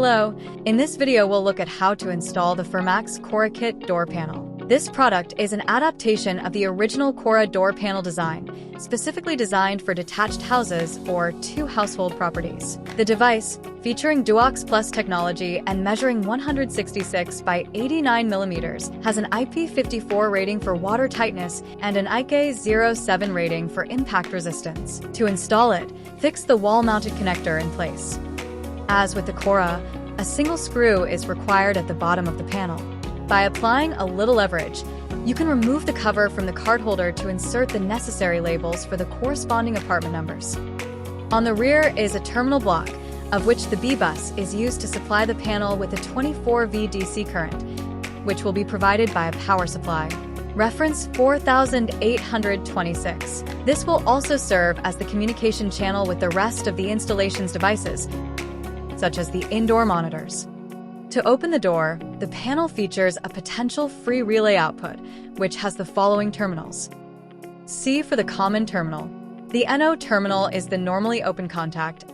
Hello, in this video we'll look at how to install the Fermax CoraKit door panel. This product is an adaptation of the original Cora door panel design, specifically designed for detached houses or two household properties. The device, featuring Duox Plus technology and measuring 166 by 89 millimeters, has an IP54 rating for water tightness and an IK07 rating for impact resistance. To install it, fix the wall-mounted connector in place. As with the Cora, a single screw is required at the bottom of the panel. By applying a little leverage, you can remove the cover from the card holder to insert the necessary labels for the corresponding apartment numbers. On the rear is a terminal block, of which the B-bus is used to supply the panel with a 24V DC current, which will be provided by a power supply. Reference 4826. This will also serve as the communication channel with the rest of the installation's devices, such as the indoor monitors. To open the door, the panel features a potential free relay output, which has the following terminals. C for the common terminal. The NO terminal is the normally open contact,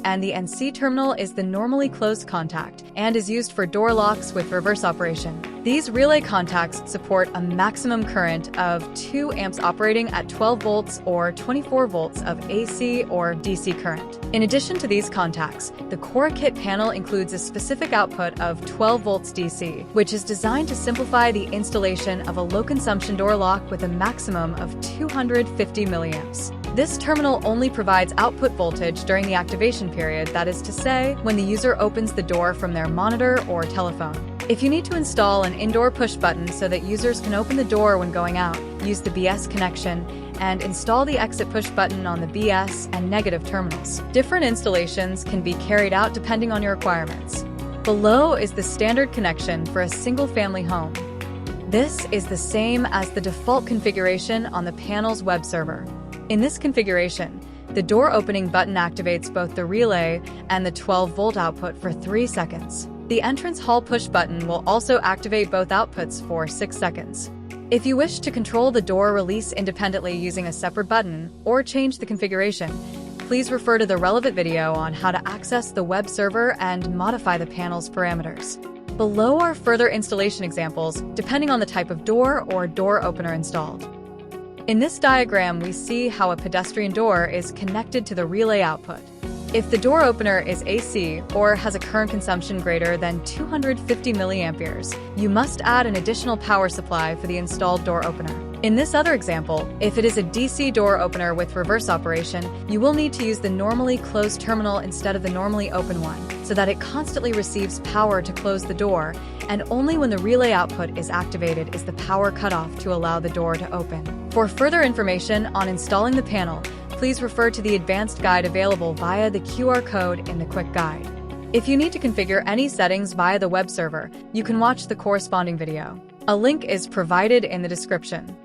and the NC terminal is the normally closed contact and is used for door locks with reverse operation. These relay contacts support a maximum current of 2 amps operating at 12 volts or 24 volts of AC or DC current. In addition to these contacts, the CoraKit panel includes a specific output of 12 volts DC, which is designed to simplify the installation of a low-consumption door lock with a maximum of 250 milliamps. This terminal only provides output voltage during the activation period, that is to say, when the user opens the door from their monitor or telephone. If you need to install an indoor push button so that users can open the door when going out, use the BS connection and install the exit push button on the BS and negative terminals. Different installations can be carried out depending on your requirements. Below is the standard connection for a single-family home. This is the same as the default configuration on the panel's web server. In this configuration, the door opening button activates both the relay and the 12-volt output for 3 seconds. The entrance hall push button will also activate both outputs for 6 seconds. If you wish to control the door release independently using a separate button or change the configuration, please refer to the relevant video on how to access the web server and modify the panel's parameters. Below are further installation examples depending on the type of door or door opener installed. In this diagram, we see how a pedestrian door is connected to the relay output. If the door opener is AC or has a current consumption greater than 250 milliamperes, you must add an additional power supply for the installed door opener. In this other example, if it is a DC door opener with reverse operation, you will need to use the normally closed terminal instead of the normally open one, so that it constantly receives power to close the door, and only when the relay output is activated is the power cut off to allow the door to open. For further information on installing the panel, please refer to the advanced guide available via the QR code in the quick guide. If you need to configure any settings via the web server, you can watch the corresponding video. A link is provided in the description.